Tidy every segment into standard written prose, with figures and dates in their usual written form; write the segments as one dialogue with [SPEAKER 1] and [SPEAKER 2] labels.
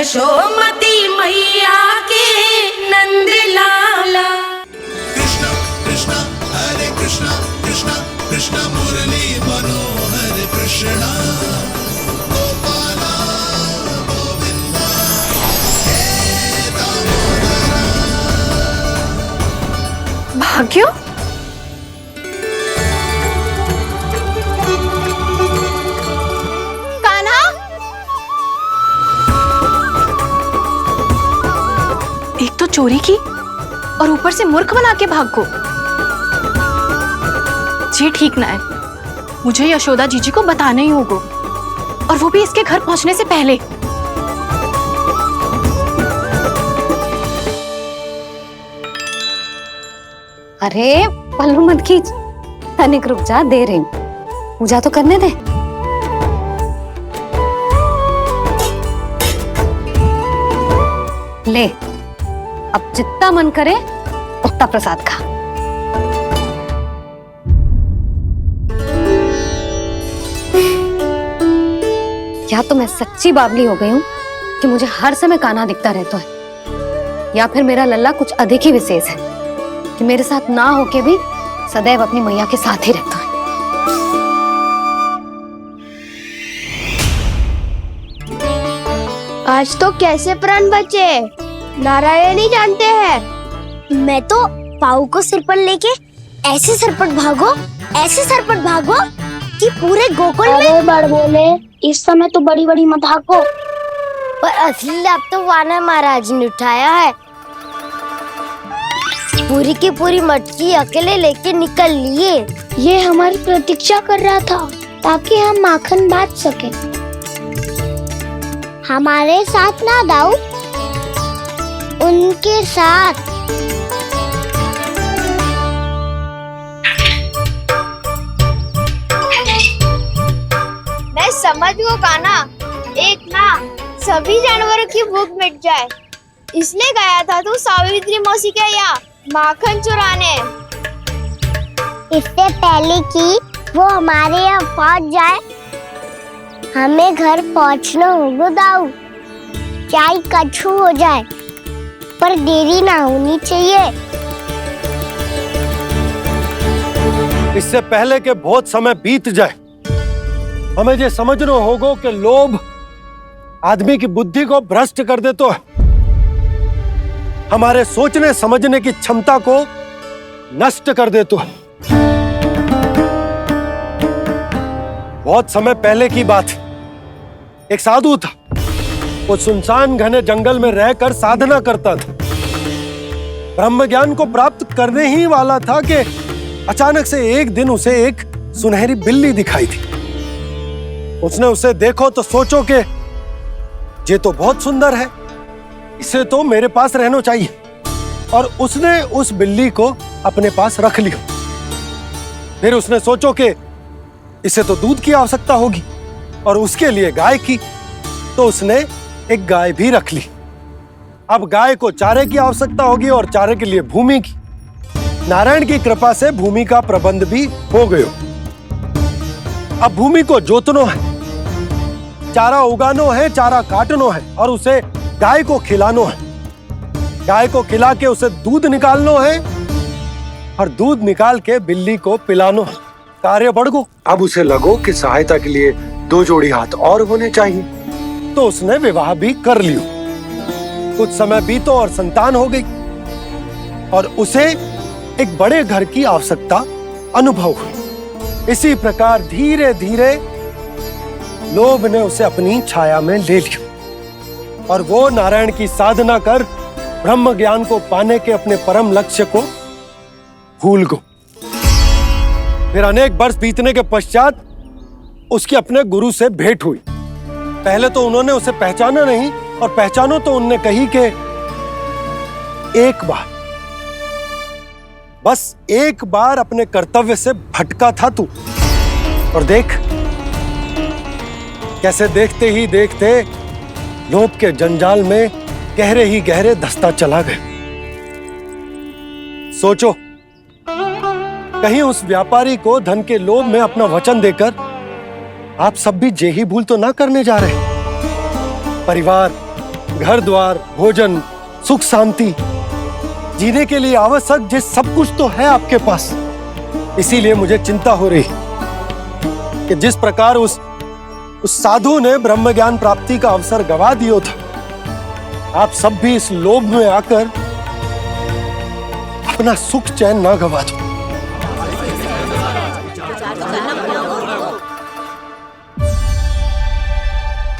[SPEAKER 1] यशोमती मैया के नंद लाला।
[SPEAKER 2] कृष्ण कृष्ण हरे कृष्ण कृष्ण कृष्ण मुरली मनोहर कृष्ण गोपाला गोविंदा हे दामोदरा।
[SPEAKER 3] भाग्य, एक तो चोरी की और ऊपर से मूर्ख बना के भाग को। ये ठीक ना है, मुझे यशोदा जीजी को बताना ही होगा, और वो भी इसके घर पहुंचने से पहले।
[SPEAKER 4] अरे पल्लू मत खींच, तनिक रुक जा, दे रही हूं, पूजा तो करने दे। ले, अब जितना मन करे उतना प्रसाद खा। या तो मैं सच्ची बावली हो गई हूँ कि मुझे हर समय कान्हा दिखता रहता है, या फिर मेरा लल्ला कुछ अधिक ही विशेष है कि मेरे साथ ना होके भी सदैव अपनी मैया के साथ ही रहता है।
[SPEAKER 5] आज तो कैसे प्राण बचे, नारायण ही जानते हैं। मैं तो पाऊ को सिर पर लेके ऐसे सरपट भागो कि पूरे गोकुल में बड़ बोले। इस समय तो बड़ी बड़ी मत हाको, पर असली लाभ तो वानर महाराज ने उठाया है। पूरी की पूरी मटकी अकेले लेके निकल लिए। ये हमारी प्रतीक्षा कर रहा था ताकि हम माखन बांट सके। हमारे साथ ना दाऊ, उनके साथ। मैं समझ गो कान्हा, एक ना सभी जानवरों की भूख मिट जाए, इसलिए गया था तू सावित्री मौसी के यहाँ माखन चुराने। इससे पहले कि वो हमारे यहाँ पहुँच जाए, हमें घर पहुँचना होगा दाऊ, चाहे कछु हो जाए, पर देरी ना होनी चाहिए।
[SPEAKER 6] इससे पहले कि बहुत समय बीत जाए, हमें ये समझना होगा कि लोभ आदमी की बुद्धि को भ्रष्ट कर देता है, हमारे सोचने समझने की क्षमता को नष्ट कर देता है। बहुत समय पहले की बात, एक साधु था, वो सुनसान घने जंगल में रहकर साधना करता था। ब्रह्म ज्ञान को प्राप्त करने ही वाला था कि अचानक से एक दिन उसे एक सुनहरी बिल्ली दिखाई थी। उसने उसे देखो तो सोचो कि ये तो बहुत सुंदर है, इसे तो मेरे पास रहना चाहिए, और उसने उस बिल्ली को अपने पास रख लिया। फिर उसने सोचो कि इसे तो दूध की आवश्यकता होगी और उसके लिए गाय की, तो उसने एक गाय भी रख ली। अब गाय को चारे की आवश्यकता होगी और चारे के लिए भूमि की। नारायण की कृपा से भूमि का प्रबंध भी हो गया। अब भूमि को जोतनो है, चारा उगानो है, चारा काटनो है, और उसे गाय को खिलानो है। गाय को खिला के उसे दूध निकालनो है, और दूध निकाल के बिल्ली को पिलानो है। कार्य बढ़ गो। अब उसे लगो कि सहायता के लिए 2 जोड़ी हाथ और होने चाहिए, तो उसने विवाह भी कर लियो। कुछ समय बीतो और संतान हो गई, और उसे एक बड़े घर की आवश्यकता अनुभव हुई। इसी प्रकार धीरे धीरे लोभ ने उसे अपनी छाया में ले लिया, और वो नारायण की साधना कर ब्रह्म ज्ञान को पाने के अपने परम लक्ष्य को भूल गो। फिर अनेक वर्ष बीतने के पश्चात उसकी अपने गुरु से भेंट हुई। पहले तो उन्होंने उसे पहचाना नहीं, और पहचानो तो उनने कही कि एक बार, बस एक बार अपने कर्तव्य से भटका था तू, और देख कैसे देखते ही देखते लोभ के जंजाल में गहरे ही गहरे धंसता चला गया। सोचो, कहीं उस व्यापारी को धन के लोभ में अपना वचन देकर आप सब भी जे ही भूल तो ना करने जा रहे। परिवार, घर द्वार, भोजन, सुख शांति, जीने के लिए आवश्यक जिस सब कुछ तो है आपके पास। इसीलिए मुझे चिंता हो रही कि जिस प्रकार उस साधु ने ब्रह्म ज्ञान प्राप्ति का अवसर गवा दिया था, आप सब भी इस लोभ में आकर अपना सुख चैन ना गवा दो।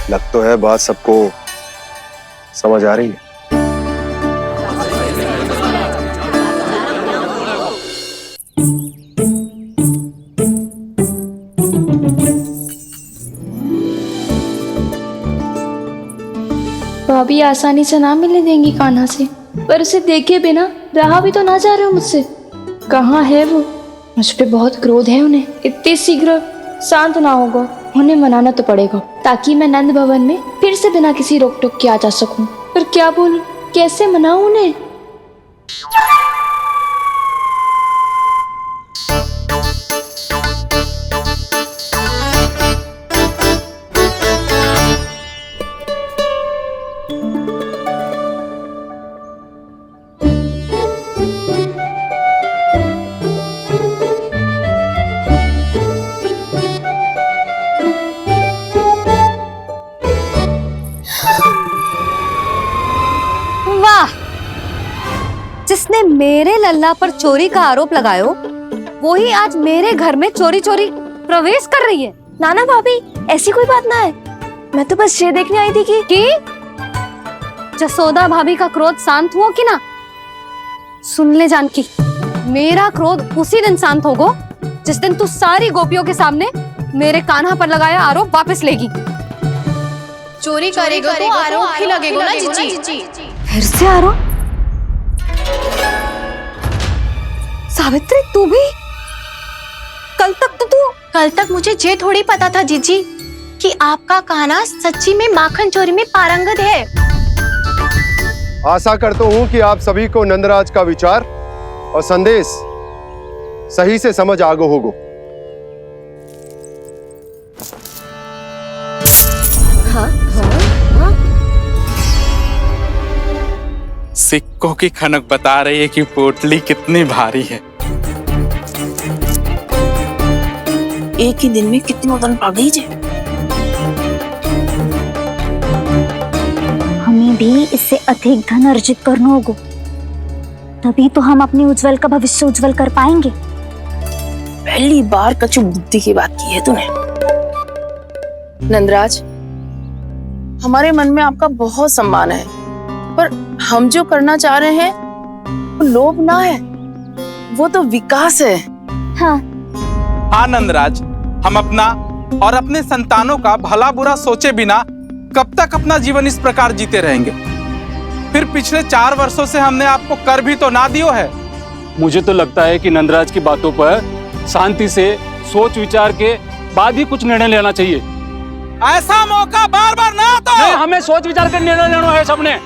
[SPEAKER 6] लग तो है बात सबको समझ आ रही है।
[SPEAKER 7] भाभी आसानी से ना मिलने देंगी कान्हा से, पर उसे देखे बिना रहा भी तो ना जा रहे हो मुझसे। कहाँ है वो? मुझ पे बहुत क्रोध है उन्हें। इतनी शीघ्र शांत ना होगा, उन्हें मनाना तो पड़ेगा ताकि मैं नंद भवन में फिर से बिना किसी रोक टोक के आ जा सकूं। पर क्या बोलूं, कैसे मनाऊं उन्हें?
[SPEAKER 4] जिसने मेरे लल्ला पर चोरी का आरोप लगायो, वो ही आज मेरे घर में चोरी चोरी प्रवेश कर रही है।
[SPEAKER 7] नाना भाभी, ऐसी कोई बात ना है। मैं तो बस ये देखने आई थी कि
[SPEAKER 4] जसोदा भाभी का क्रोध शांत हुआ कि ना? सुन ले जानकी, मेरा क्रोध उसी दिन शांत होगा जिस दिन तू सारी गोपियों के सामने मेरे कान्हा पर लगाया आरोप वापस लेगी।
[SPEAKER 3] चोरी करेगा तो आरोप ही लगेगा ना जीजी।
[SPEAKER 4] फिर से आरोप? सावित्री, तू भी? कल तक
[SPEAKER 3] मुझे ये थोड़ी पता था जीजी कि आपका कान्हा सच्ची में माखन चोरी में पारंगत है।
[SPEAKER 6] आशा करता हूं कि आप सभी को नंदराज का विचार और संदेश सही से समझ आगो होगो।
[SPEAKER 8] सिक्कों की खनक बता रही है कि पोटली कितनी भारी है।
[SPEAKER 1] एक ही दिन में कितनी उड़न पा गई जे।
[SPEAKER 5] हमें भी इससे अधिक धन अर्जित करना होगा, तभी तो हम अपने उज्जवल का भविष्य उज्जवल कर पाएंगे।
[SPEAKER 1] पहली बार कछु बुद्धि की बात की है तूने। नंदराज, हमारे मन में आपका बहुत सम्मान है, पर हम जो करना चाह रहे हैं वो लोभ ना है, वो तो विकास है।
[SPEAKER 5] हाँ
[SPEAKER 8] नंदराज, हम अपना और अपने संतानों का भला बुरा सोचे बिना कब तक अपना जीवन इस प्रकार जीते रहेंगे? फिर पिछले 4 वर्षों से हमने आपको कर भी तो ना दियो है।
[SPEAKER 9] मुझे तो लगता है कि नंदराज की बातों पर शांति से सोच विचार के बाद ही कुछ निर्णय लेना चाहिए।
[SPEAKER 8] ऐसा मौका बार बार ना आता।
[SPEAKER 9] नहीं, हमें सोच विचार कर निर्णय लेना है सबने।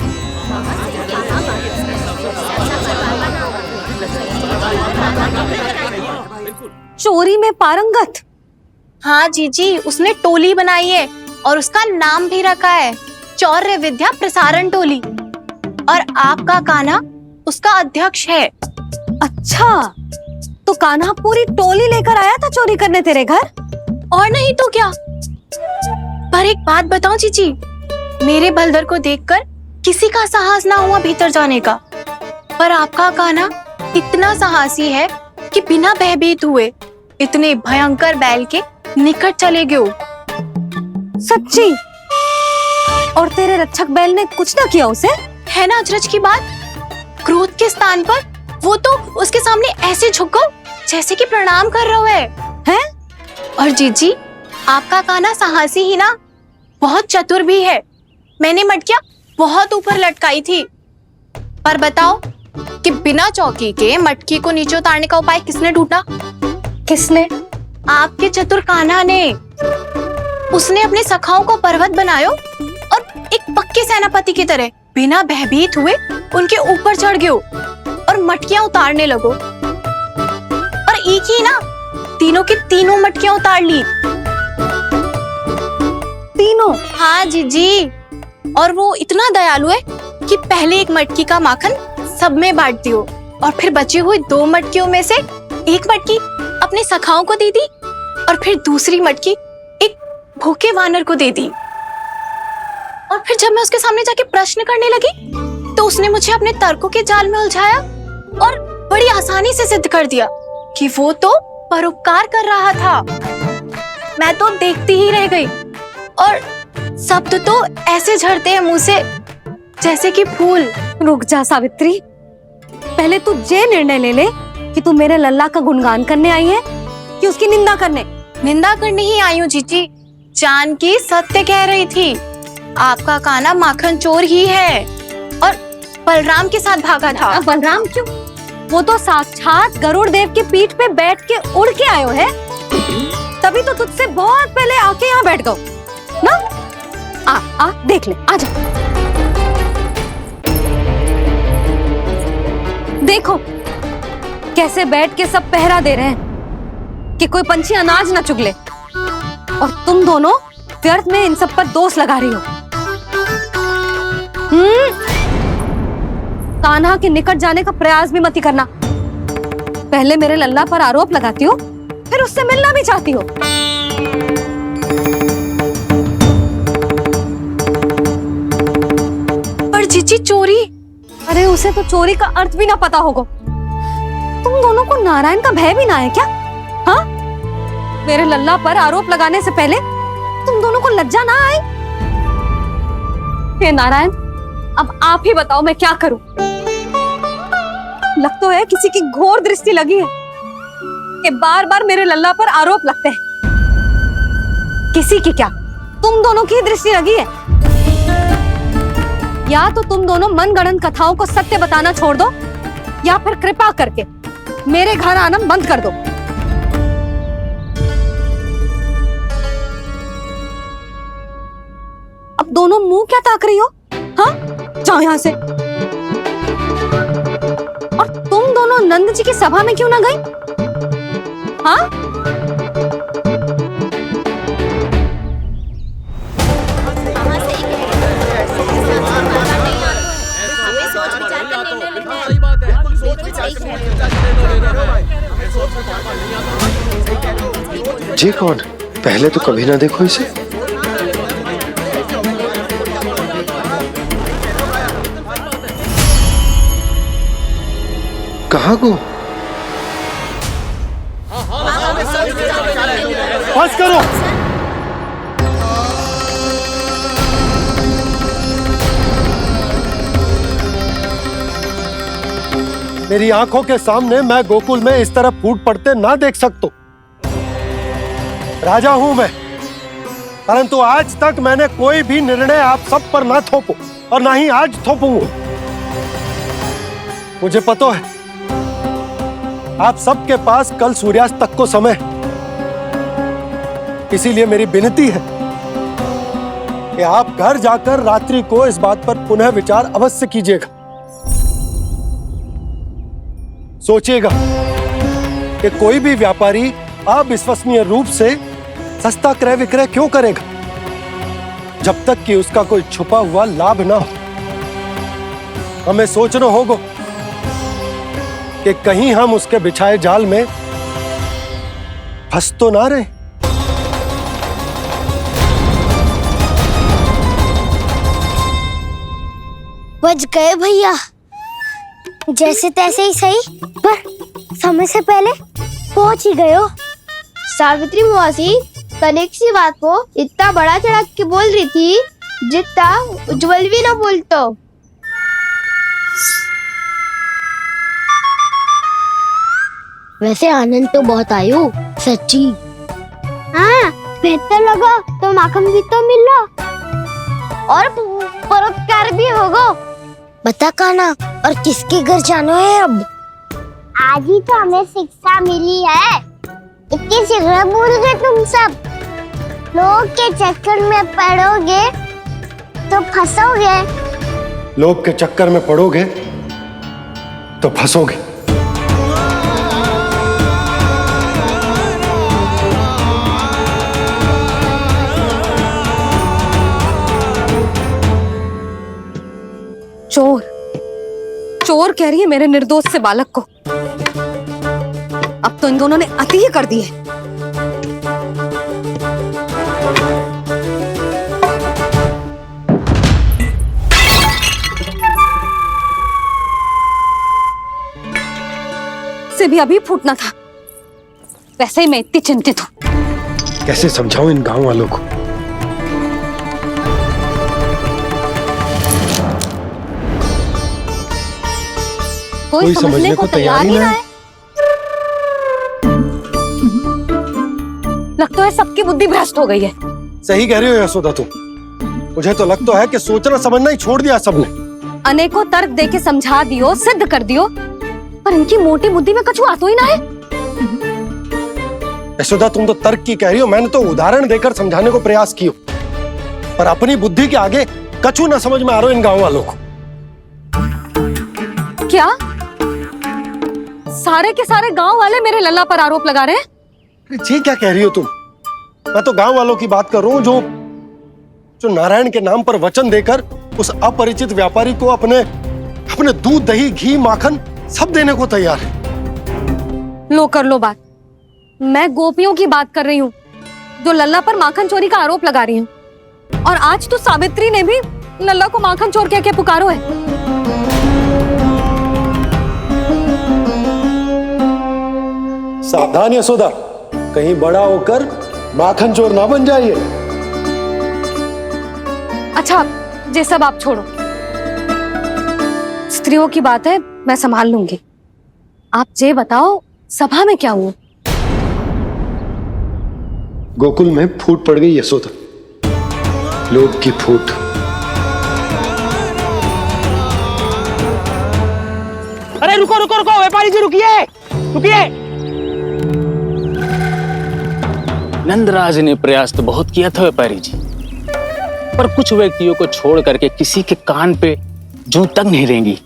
[SPEAKER 4] चोरी में पारंगत?
[SPEAKER 3] हाँ जीजी, उसने टोली बनाई है और उसका नाम भी रखा है चौर्य विद्या प्रसारण टोली, और आपका कान्हा उसका अध्यक्ष है।
[SPEAKER 4] अच्छा, तो कान्हा पूरी टोली लेकर आया था चोरी करने तेरे घर?
[SPEAKER 3] और नहीं तो क्या। पर एक बात बताओ जीजी, मेरे बलदर को देखकर किसी का साहस ना हुआ भीतर जाने का, पर आपका कान्हा इतना साहसी है कि बिना भयभीत हुए इतने भयंकर बैल के निकट चले गए।
[SPEAKER 4] सच्ची? और तेरे रक्षक बैल ने कुछ ना किया उसे?
[SPEAKER 3] है ना अचरज की बात। क्रोध के स्थान पर वो तो उसके सामने ऐसे झुक गया जैसे कि प्रणाम कर रहा है। और जीजी, आपका कान्हा साहसी ही ना, बहुत चतुर भी है। मैंने मटकियां बहुत ऊपर लटकाई थी, पर बताओ कि बिना चौकी के मटकी को नीचे उतारने का उपाय किसने ढूंढा?
[SPEAKER 4] किसने?
[SPEAKER 3] आपके चतुर कान्हा ने। उसने अपने सखाओं को पर्वत बनायो और एक पक्के सेनापति की तरह बिना भयभीत हुए उनके ऊपर चढ़ गयो और मटकियां उतारने लगो। और एक ही ना, तीनों की तीनों मटकियां उतार ली।
[SPEAKER 4] तीनों?
[SPEAKER 3] हाँ जीजी, और वो इतना दयालु है कि पहले एक मटकी का माखन सब में बांट दियो और फिर बचे हुए 2 मटकियों में से एक मटकी अपने सखाओं को दे दी और फिर दूसरी मटकी एक भूखे वानर को दे दी। और फिर जब मैं उसके सामने जाके प्रश्न करने लगी तो उसने मुझे अपने तर्कों के जाल में उलझाया और बड़ी आसानी से सिद्ध कर दिया कि वो तो परोपकार कर रहा था। मैं तो देखती ही रह गई और शब्द तो ऐसे झड़ते हैं मुंह से जैसे कि फूल।
[SPEAKER 4] रुक जा सावित्री, पहले तू ये निर्णय ले ले कि तू मेरे लल्ला का गुणगान करने आई है कि उसकी निंदा करने।
[SPEAKER 3] निंदा करने ही आई हूँ जीजी, जानकी सत्य कह रही थी। आपका काना माखन चोर ही है और बलराम के साथ भागा था।
[SPEAKER 4] बलराम क्यों? वो तो साक्षात गरुड़ देव की पीठ पे बैठ के उड़ के आयो है, तभी तो तुझसे बहुत पहले आके यहाँ बैठ गओ ना। आ देख ले, आजा। देखो कैसे बैठ के सब पहरा दे रहे हैं कि कोई पंछी अनाज ना चुगले, और तुम दोनों व्यर्थ में इन सब पर दोष लगा रही हो। कान्हा के निकट जाने का प्रयास भी मत ही करना। पहले मेरे लल्ला पर आरोप लगाती हो, फिर उससे मिलना भी चाहती हो।
[SPEAKER 3] पर जीजी चोरी,
[SPEAKER 4] अरे उसे तो चोरी का अर्थ भी ना पता होगा। तुम दोनों को नारायण का भय भी ना है क्या? हाँ, मेरे लल्ला पर आरोप लगाने से पहले तुम दोनों को लज्जा ना आई? हे नारायण, अब आप ही बताओ मैं क्या करूं। लग तो है किसी की घोर दृष्टि लगी है कि बार बार मेरे लल्ला पर आरोप लगते हैं। किसी की क्या, तुम दोनों की दृष्टि लगी है। या तो तुम दोनों मनगढ़ंत कथाओं को सत्य बताना छोड़ दो, या फिर कृपा करके मेरे घर आना बंद कर दो। अब दोनों मुंह क्या ताक रही हो? हाँ, जाओ यहां से। और तुम दोनों नंद जी की सभा में क्यों ना गई? हाँ,
[SPEAKER 6] जी कौन? पहले तो कभी ना देखो इसे। कहाँ को? बस करो। मेरी आंखों के सामने मैं गोकुल में इस तरह फूट पड़ते ना देख सकता। राजा हूं मैं, परंतु आज तक मैंने कोई भी निर्णय आप सब पर ना थोपो और ना ही आज थोपूंगा। मुझे पता है आप सबके पास कल सूर्यास्त तक को समय, इसीलिए मेरी विनती है कि आप घर जाकर रात्रि को इस बात पर पुनः विचार अवश्य कीजिएगा। सोचिएगा कि कोई भी व्यापारी अविश्वसनीय रूप से सस्ता क्रय विक्रय क्यों करेगा जब तक कि उसका कोई छुपा हुआ लाभ ना हो। हमें सोचना होगा कि कहीं हम उसके बिछाए जाल में फंस तो ना रहे।
[SPEAKER 5] बच गए भैया, जैसे तैसे ही सही, पर समय से पहले पहुंच ही गए हो। सावित्री मौसी कनेक सी बात को इतना बड़ा चढ़ा के बोल रही थी जितना उज्जवल भी ना बोलतो। वैसे आनंद तो बहुत आयो, सच्ची। हाँ, बेहतर लगा तो माखन भी तो मिला और परोपकार भी होगा। बता काना, और किसके घर जाना है अब? आज ही तो हमें शिक्षा मिली है। इतनी शीघ्र भूल गए तुम सब। लोग के चक्कर में पड़ोगे तो फंसोगे।
[SPEAKER 6] लोग के चक्कर में पड़ोगे तो फंसोगे।
[SPEAKER 4] चोर चोर कह रही है मेरे निर्दोष से बालक को। अब तो इन दोनों ने अति ही कर दी है। से भी अभी फूटना था। वैसे ही मैं इतनी चिंतित हूं।
[SPEAKER 6] कैसे समझाऊं इन गांव वालों को?
[SPEAKER 4] कोई समझने को तैयार ही ना है। लगता है सबकी बुद्धि भ्रष्ट हो गई है।
[SPEAKER 6] सही कह रही हो यशोदा तुम। मुझे तो लगता है कि सोचना समझना ही छोड़ दिया सबने।
[SPEAKER 4] अनेकों तर्क देके समझा दियो, सिद्ध कर दियो, पर इनकी मोटी बुद्धि में कछु आता ही ना है।
[SPEAKER 6] यशोदा तुम तो तर्क की कह रही हो, मैंने तो उदाहरण देकर समझाने को प्रयास किया, पर अपनी बुद्धि के आगे कछु ना समझ में आ रहा इन गांव वालों को।
[SPEAKER 4] क्या सारे के सारे गांव वाले मेरे लल्ला पर आरोप लगा रहे हैं?
[SPEAKER 6] जी क्या कह रही हो तुम? मैं तो गांव वालों की बात कर रहा हूं जो नारायण के नाम पर वचन देकर उस अपरिचित व्यापारी को अपने दूध, दही, घी, माखन सब देने को तैयार है।
[SPEAKER 4] लो कर लो बात। मैं गोपियों की बात कर रही हूँ जो लल्ला पर माखन चोरी का आरोप लगा रही हूँ। और आज तो सावित्री ने भी लल्ला को माखन चोर कह के पुकारो है।
[SPEAKER 6] सावधान यशोदा, कहीं बड़ा होकर माखन चोर ना बन जाइए।
[SPEAKER 4] अच्छा, ये सब आप छोड़ो। स्त्रियों की बात है, मैं संभाल लूंगी। आप ये बताओ सभा में क्या हुआ?
[SPEAKER 6] गोकुल में फूट पड़ गई यशोदा, लोभ की फूट।
[SPEAKER 10] अरे रुको रुको रुको, व्यापारी जी रुकिए रुकिए।
[SPEAKER 9] नंदराज ने प्रयास तो बहुत किया था व्यापारी जी, पर कुछ व्यक्तियों को छोड़ करके किसी के कान पे जूं तक नहीं रेंगी।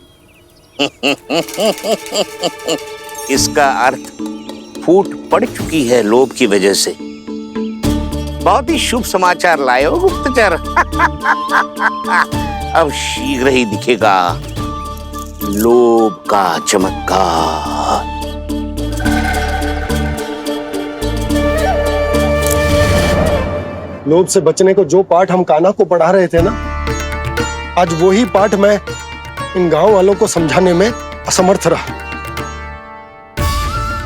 [SPEAKER 11] इसका अर्थ फूट पड़ चुकी है लोभ की वजह से। बहुत ही शुभ समाचार लाए हो गुप्तचर। अब शीघ्र ही दिखेगा लोभ का चमत्कार।
[SPEAKER 6] लोभ से बचने को जो पाठ हम कान्हा को पढ़ा रहे थे ना, आज वही पाठ मैं इन गांव वालों को समझाने में असमर्थ रहा।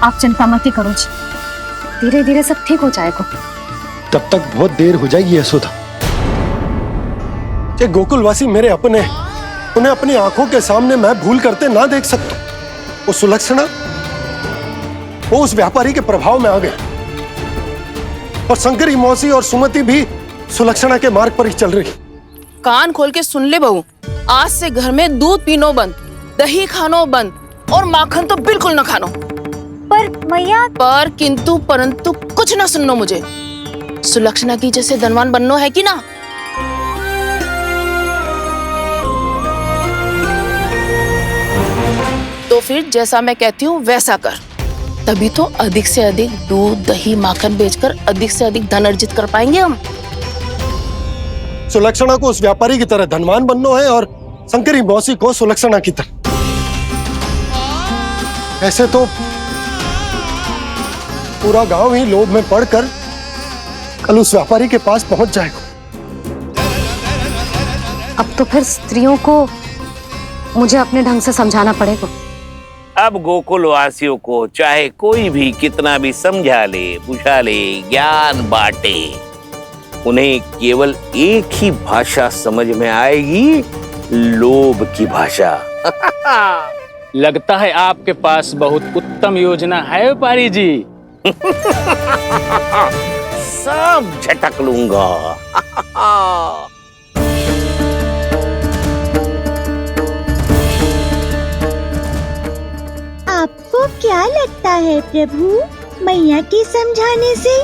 [SPEAKER 4] आप चिंता मत करो जी, धीरे धीरे सब ठीक हो जाएगा।
[SPEAKER 6] तब तक बहुत देर हो जाएगी यशोदा। ये गोकुलवासी मेरे अपने, उन्हें अपनी आंखों के सामने मैं भूल करते ना देख सकता। वो सुलक्षणा, वो उस व्यापारी के प्रभाव में आ गया, और शंकरी मौसी और सुमति भी सुलक्षणा के मार्ग पर ही चल रही।
[SPEAKER 1] कान खोल के सुन ले बहू, आज से घर में दूध पीनो बंद, दही खानो बंद, और माखन तो बिल्कुल न खानो।
[SPEAKER 5] पर मैया,
[SPEAKER 1] पर किंतु परंतु कुछ ना सुननो मुझे। सुलक्षणा की जैसे धनवान बननो है कि ना? तो फिर जैसा मैं कहती हूँ वैसा कर, तभी तो अधिक से अधिक दूध, दही, माखन बेचकर अधिक से अधिक धन अर्जित कर पाएंगे हम।
[SPEAKER 6] सुलक्षणा को उस व्यापारी की तरह धनवान बनना है और शंकरी मौसी को सुलक्षणा की तरह। ऐसे तो पूरा गांव ही लोभ में पड़कर कल उस व्यापारी के पास पहुंच जाएगा।
[SPEAKER 4] अब तो फिर स्त्रियों को मुझे अपने ढंग से समझाना पड़ेगा।
[SPEAKER 11] अब गोकुल वासियों को चाहे कोई भी कितना भी समझा ले, बुझा ले, ज्ञान बांटे, उन्हें केवल एक ही भाषा समझ में आएगी, लोभ की भाषा।
[SPEAKER 9] लगता है आपके पास बहुत उत्तम योजना है व्यापारी जी।
[SPEAKER 11] सब झटक लूंगा।
[SPEAKER 5] आपको क्या लगता है प्रभु, मैया के समझाने से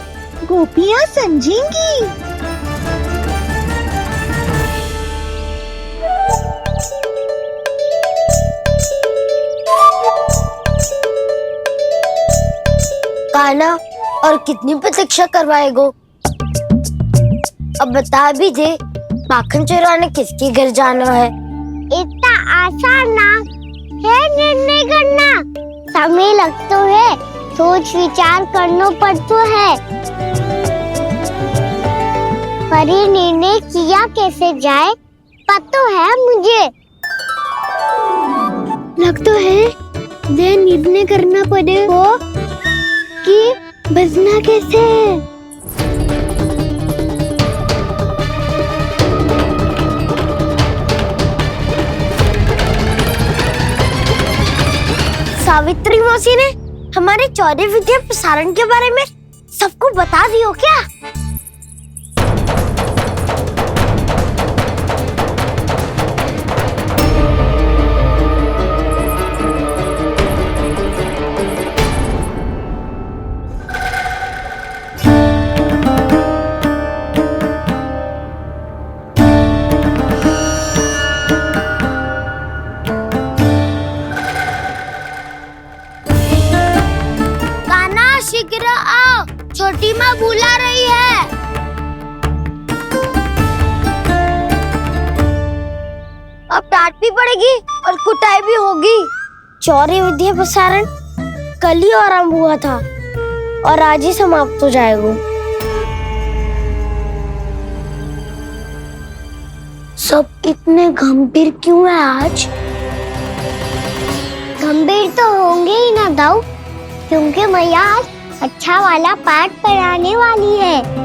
[SPEAKER 5] गोपियाँ समझेंगी? कान्हा, और कितनी प्रतीक्षा करवाएगो? अब बता भी दे, माखन चुराने किसके घर जाना है? इतना आसान ना है निर्णय करना। समय लगता है, सोच विचार करना पड़ता है, पर ये निर्णय किया कैसे जाए पता है मुझे। लगता है ये निर्णय करना पड़ेगा कि बचना कैसे। सावित्री मौसी ने हमारे 14 विद्या प्रसारण के बारे में सबको बता दियो क्या? शीघ्र आओ, छोटी माँ बुला रही है। अब डांट भी पड़ेगी और कुटाई भी होगी। 14 विद्या प्रसारण कल ही आरंभ हुआ था और आज ही समाप्त हो जाएगा। सब इतने गंभीर क्यों है आज? गंभीर तो होंगे ही ना दाऊ, क्योंकि मैया आज अच्छा वाला पाठ पढ़ाने वाली है।